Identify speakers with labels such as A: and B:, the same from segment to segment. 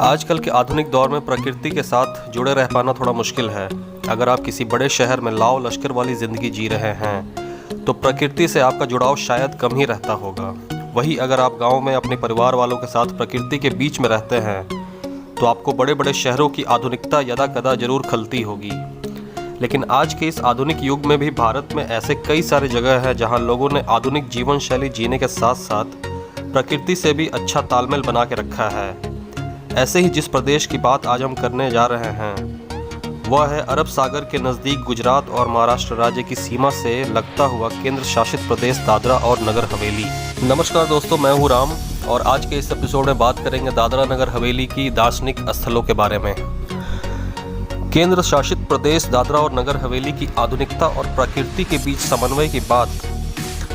A: आजकल के आधुनिक दौर में प्रकृति के साथ जुड़े रह पाना थोड़ा मुश्किल है। अगर आप किसी बड़े शहर में लाव लश्कर वाली ज़िंदगी जी रहे हैं तो प्रकृति से आपका जुड़ाव शायद कम ही रहता होगा। वहीं अगर आप गांव में अपने परिवार वालों के साथ प्रकृति के बीच में रहते हैं तो आपको बड़े बड़े शहरों की आधुनिकता यदा कदा जरूर खलती होगी। लेकिन आज के इस आधुनिक युग में भी भारत में ऐसे कई सारे जगह हैं जहां लोगों ने आधुनिक जीवन शैली जीने के साथ साथ प्रकृति से भी अच्छा तालमेल बना के रखा है। ऐसे ही जिस प्रदेश की बात आज हम करने जा रहे हैं वह है अरब सागर के नज़दीक गुजरात और महाराष्ट्र राज्य की सीमा से लगता हुआ केंद्र शासित प्रदेश दादरा और नगर हवेली। नमस्कार दोस्तों, मैं हूँ राम और आज के इस एपिसोड में बात करेंगे दादरा नगर हवेली की दार्शनिक स्थलों के बारे में। केंद्र शासित प्रदेश दादरा और नगर हवेली की आधुनिकता और प्रकृति के बीच समन्वय की बात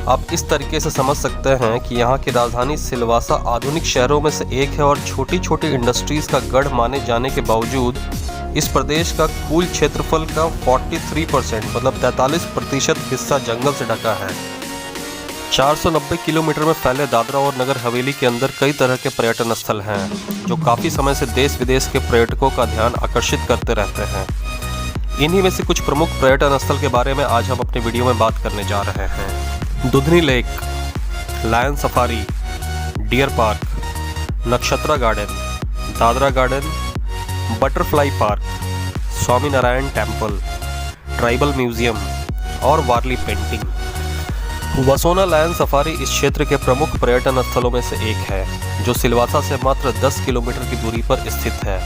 A: आप इस तरीके से समझ सकते हैं कि यहाँ की राजधानी सिलवासा आधुनिक शहरों में से एक है और छोटी छोटी इंडस्ट्रीज़ का गढ़ माने जाने के बावजूद इस प्रदेश का कुल क्षेत्रफल का 43% मतलब 43% हिस्सा जंगल से ढका है। 490 किलोमीटर में फैले दादरा और नगर हवेली के अंदर कई तरह के पर्यटन स्थल हैं जो काफ़ी समय से देश विदेश के पर्यटकों का ध्यान आकर्षित करते रहते हैं। इन्हीं में से कुछ प्रमुख पर्यटन स्थल के बारे में आज हम अपने वीडियो में बात करने जा रहे हैं। Dudhni lake, lion safari, deer park, Nakshatra garden, Dadra garden, butterfly park, Swami Narayan temple, tribal museum और Warli painting. Vasona lion safari इस क्षेत्र के प्रमुख पर्यटन स्थलों में से एक है जो सिलवासा से मात्र 10 किलोमीटर की दूरी पर स्थित है।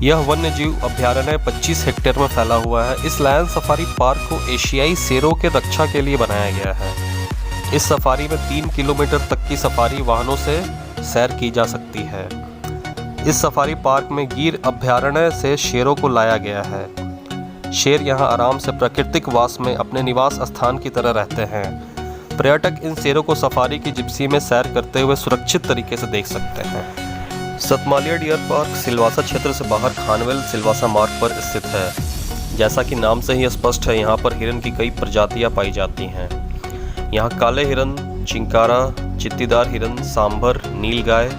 A: यह वन्य जीव अभ्यारण्य 25 हेक्टेयर में फैला हुआ है। इस लायन सफारी पार्क को एशियाई शेरों के रक्षा के लिए बनाया गया है। इस सफारी में 3 किलोमीटर तक की सफारी वाहनों से सैर की जा सकती है। इस सफारी पार्क में गिर अभ्यारण्य से शेरों को लाया गया है। शेर यहाँ आराम से प्राकृतिक वास में अपने निवास स्थान की तरह रहते हैं। पर्यटक इन शेरों को सफारी की जिप्सी में सैर करते हुए सुरक्षित तरीके से देख सकते हैं। सतमालिया डियर पार्क सिलवासा क्षेत्र से बाहर खानवेल सिलवासा मार्ग पर स्थित है। जैसा कि नाम से ही स्पष्ट है, यहाँ पर हिरन की कई प्रजातियाँ पाई जाती हैं। यहाँ काले हिरन, चिंकारा, चित्तीदार हिरन, सांभर, नीलगाय,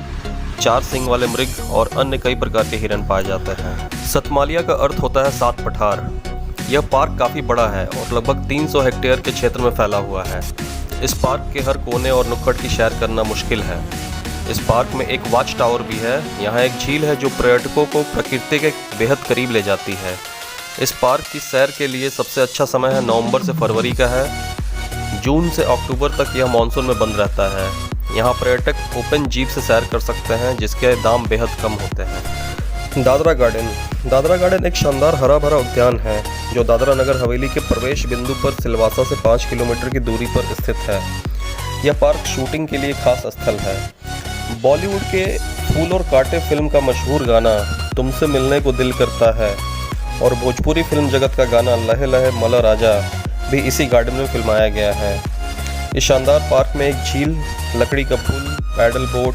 A: 4 सींग वाले मृग और अन्य कई प्रकार के हिरन पाए जाते हैं। सतमालिया का अर्थ होता है 7 पठार। यह पार्क काफ़ी बड़ा है और लगभग 300 हेक्टेयर के क्षेत्र में फैला हुआ है। इस पार्क के हर कोने और नुक्कड़ की सैर करना मुश्किल है। इस पार्क में एक वॉच टावर भी है। यहाँ एक झील है जो पर्यटकों को प्रकृति के बेहद करीब ले जाती है। इस पार्क की सैर के लिए सबसे अच्छा समय है नवंबर से फरवरी का है। जून से अक्टूबर तक यह मानसून में बंद रहता है। यहाँ पर्यटक ओपन जीप से सैर कर सकते हैं जिसके दाम बेहद कम होते हैं। दादरा गार्डन एक शानदार हरा भरा उद्यान है जो दादरा नगर हवेली के प्रवेश बिंदु पर सिलवासा से 5 किलोमीटर की दूरी पर स्थित है। यह पार्क शूटिंग के लिए खास स्थल है। बॉलीवुड के फूल और कांटे फिल्म का मशहूर गाना तुमसे मिलने को दिल करता है और भोजपुरी फिल्म जगत का गाना लहे लहे मला राजा भी इसी गार्डन में फिल्माया गया है। इस शानदार पार्क में एक झील, लकड़ी का पुल, पैडल बोट,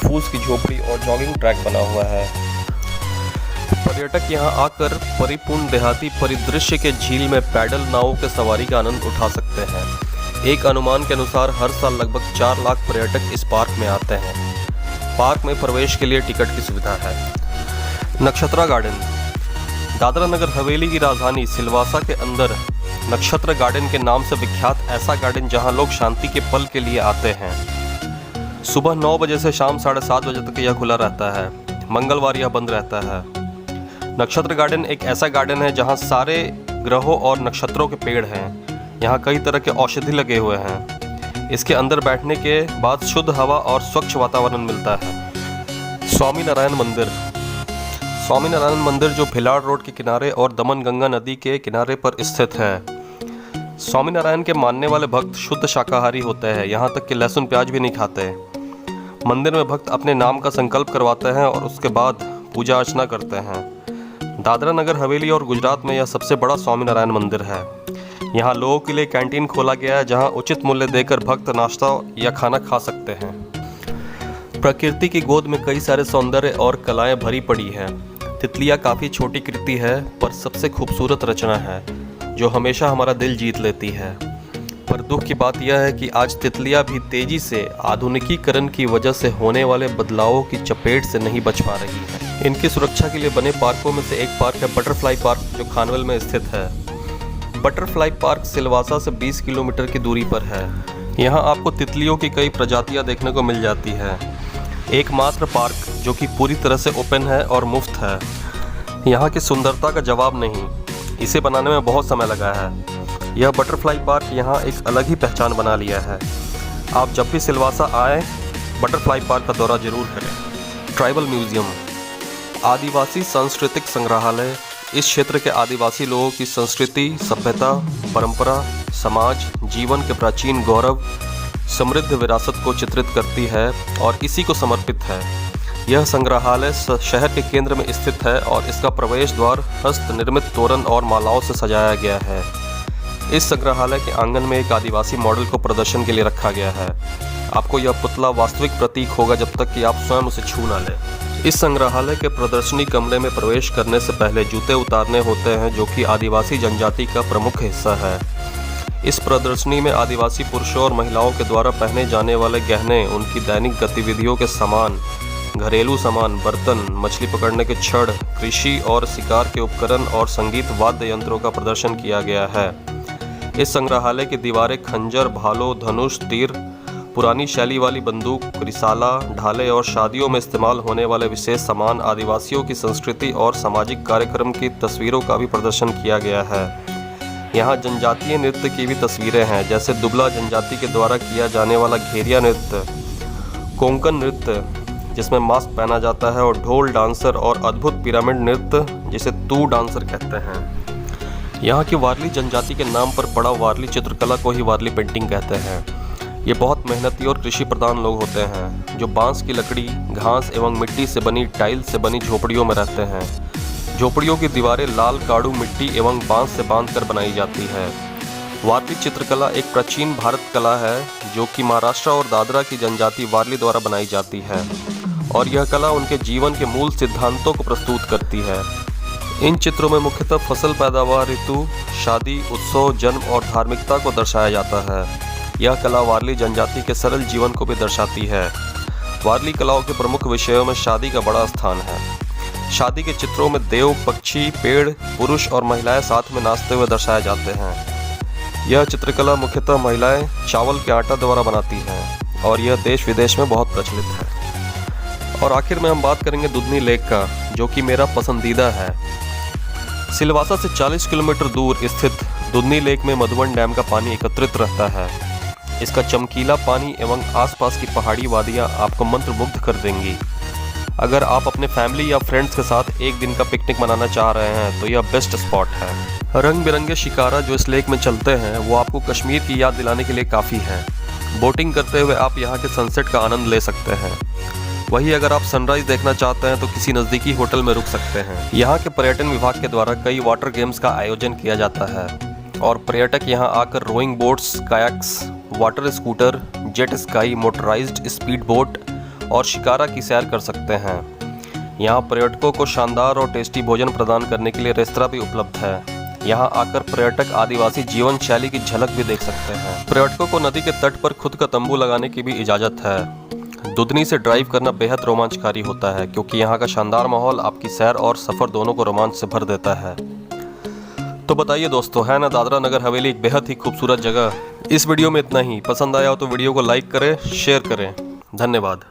A: फूस की झोपड़ी और जॉगिंग ट्रैक बना हुआ है। पर्यटक यहां आकर परिपूर्ण देहाती परिदृश्य के झील में पैडल नावों के सवारी का आनंद उठा सकते हैं। एक अनुमान के अनुसार हर साल लगभग 4 लाख पर्यटक इस पार्क में आते हैं। पार्क में प्रवेश के लिए टिकट की सुविधा है। नक्षत्रा गार्डन, दादरा नगर हवेली की राजधानी सिलवासा के अंदर नक्षत्र गार्डन के नाम से विख्यात ऐसा गार्डन जहां लोग शांति के पल के लिए आते हैं। सुबह 9 बजे से शाम 7:30 बजे तक यह खुला रहता है। मंगलवार यह बंद रहता है। नक्षत्र गार्डन एक ऐसा गार्डन है जहां सारे ग्रहों और नक्षत्रों के पेड़ हैं। यहाँ कई तरह के औषधि लगे हुए हैं। इसके अंदर बैठने के बाद शुद्ध हवा और स्वच्छ वातावरण मिलता है। स्वामी नारायण मंदिर जो भिलाड़ रोड के किनारे और दमन गंगा नदी के किनारे पर स्थित है। स्वामी नारायण के मानने वाले भक्त शुद्ध शाकाहारी होते हैं, यहाँ तक कि लहसुन प्याज भी नहीं खाते। मंदिर में भक्त अपने नाम का संकल्प करवाते हैं और उसके बाद पूजा अर्चना करते हैं। दादरा नगर हवेली और गुजरात में यह सबसे बड़ा स्वामी नारायण मंदिर है। यहाँ लोगों के लिए कैंटीन खोला गया है जहाँ उचित मूल्य देकर भक्त नाश्ता या खाना खा सकते हैं। प्रकृति की गोद में कई सारे सौंदर्य और कलाएं भरी पड़ी हैं। तितलियाँ काफ़ी छोटी कृति है पर सबसे खूबसूरत रचना है जो हमेशा हमारा दिल जीत लेती है। पर दुख की बात यह है कि आज तितलियां भी तेजी से आधुनिकीकरण की वजह से होने वाले बदलावों की चपेट से नहीं बच पा रही हैं। इनकी सुरक्षा के लिए बने पार्कों में से एक पार्क है बटरफ्लाई पार्क, जो खानवेल में स्थित है। बटरफ्लाई पार्क सिलवासा से 20 किलोमीटर की दूरी पर है। यहाँ आपको तितलियों की कई प्रजातियाँ देखने को मिल जाती है। एकमात्र पार्क जो कि पूरी तरह से ओपन है और मुफ्त है। यहाँ की सुंदरता का जवाब नहीं, इसे बनाने में बहुत समय लगा है। यह बटरफ्लाई पार्क यहाँ एक अलग ही पहचान बना लिया है। आप जब भी सिलवासा आए, बटरफ्लाई पार्क का दौरा जरूर करें। ट्राइबल म्यूजियम, आदिवासी सांस्कृतिक संग्रहालय इस क्षेत्र के आदिवासी लोगों की संस्कृति, सभ्यता, परंपरा, समाज, जीवन के प्राचीन गौरव, समृद्ध विरासत को चित्रित करती है और इसी को समर्पित है। यह संग्रहालय शहर के केंद्र में स्थित है और इसका प्रवेश द्वार हस्त निर्मित तोरण और मालाओं से सजाया गया है। इस संग्रहालय के आंगन में एक आदिवासी मॉडल को प्रदर्शन के लिए रखा गया है। आपको यह पुतला वास्तविक प्रतीक होगा जब तक कि आप स्वयं उसे छू ना लें। इस संग्रहालय के प्रदर्शनी कमरे में प्रवेश करने से पहले जूते उतारने होते हैं, जो कि आदिवासी जनजाति का प्रमुख हिस्सा है। इस प्रदर्शनी में आदिवासी पुरुषों और महिलाओं के द्वारा पहने जाने वाले गहने, उनकी दैनिक गतिविधियों के सामान, घरेलू सामान, बर्तन, मछली पकड़ने के छड़, कृषि और शिकार के उपकरण और संगीत वाद्य यंत्रों का प्रदर्शन किया गया है। इस संग्रहालय की दीवारें खंजर, भालों, धनुष, तीर, पुरानी शैली वाली बंदूक, रिसाला, ढाले और शादियों में इस्तेमाल होने वाले विशेष सामान, आदिवासियों की संस्कृति और सामाजिक कार्यक्रम की तस्वीरों का भी प्रदर्शन किया गया है। यहाँ जनजातीय नृत्य की भी तस्वीरें हैं, जैसे दुबला जनजाति के द्वारा किया जाने वाला घेरिया नृत्य, कोंकण नृत्य जिसमें मास्क पहना जाता है, और ढोल डांसर और अद्भुत पिरामिड नृत्य जिसे तू डांसर कहते हैं। यहाँ की वारली जनजाति के नाम पर पड़ा वारली चित्रकला को ही वारली पेंटिंग कहते हैं। ये बहुत मेहनती और कृषि प्रधान लोग होते हैं, जो बांस की लकड़ी, घास एवं मिट्टी से बनी टाइल से बनी झोपड़ियों में रहते हैं। झोपड़ियों की दीवारें लाल काड़ू मिट्टी एवं बांस से बांधकर बनाई जाती है। वारली चित्रकला एक प्राचीन भारत कला है, जो कि महाराष्ट्र और दादरा की जनजाति वारली द्वारा बनाई जाती है, और यह कला उनके जीवन के मूल सिद्धांतों को प्रस्तुत करती है। इन चित्रों में मुख्यतः फसल पैदावार, ऋतु, शादी, उत्सव, जन्म और धार्मिकता को दर्शाया जाता है। यह कला वारली जनजाति के सरल जीवन को भी दर्शाती है। वारली कलाओं के प्रमुख विषयों में शादी का बड़ा स्थान है। शादी के चित्रों में देव, पक्षी, पेड़, पुरुष और महिलाएं साथ में नाचते हुए दर्शाए जाते हैं। यह चित्रकला मुख्यतः महिलाएं चावल के आटा द्वारा बनाती हैं और यह देश विदेश में बहुत प्रचलित है। और आखिर में हम बात करेंगे दुधनी लेक का, जो कि मेरा पसंदीदा है। सिलवासा से 40 किलोमीटर दूर स्थित दुधनी लेक में मधुबन डैम का पानी एकत्रित रहता है। इसका चमकीला पानी एवं आसपास की पहाड़ी वादियाँ आपको मंत्रमुग्ध कर देंगी। अगर आप अपने फैमिली या फ्रेंड्स के साथ एक दिन का पिकनिक मनाना चाह रहे हैं तो यह बेस्ट स्पॉट है। रंग बिरंगे शिकारा जो इस लेक में चलते हैं वो आपको कश्मीर की याद दिलाने के लिए काफ़ी है। बोटिंग करते हुए आप यहाँ के सनसेट का आनंद ले सकते हैं। वहीं अगर आप सनराइज देखना चाहते हैं तो किसी नज़दीकी होटल में रुक सकते हैं। यहाँ के पर्यटन विभाग के द्वारा कई वाटर गेम्स का आयोजन किया जाता है और पर्यटक यहाँ आकर rowing boats, kayaks, water scooter, jet ski, motorised speed boat और शिकारा की सैर कर सकते हैं। यहाँ पर्यटकों को शानदार और टेस्टी भोजन प्रदान करने के लिए रेस्तरां भी उपलब्ध है। यहाँ आकर पर्यटक आदिवासी जीवन शैली की झलक भी देख सकते हैं। पर्यटकों को नदी के तट पर खुद का तंबू लगाने की भी इजाज़त है। दुधनी से ड्राइव करना बेहद रोमांचकारी होता है, क्योंकि यहाँ का शानदार माहौल आपकी सैर और सफ़र दोनों को रोमांच से भर देता है। तो बताइए दोस्तों, है ना दादरा नगर हवेली एक बेहद ही खूबसूरत जगह। इस वीडियो में इतना ही। पसंद आया हो तो वीडियो को लाइक करें, शेयर करें। धन्यवाद।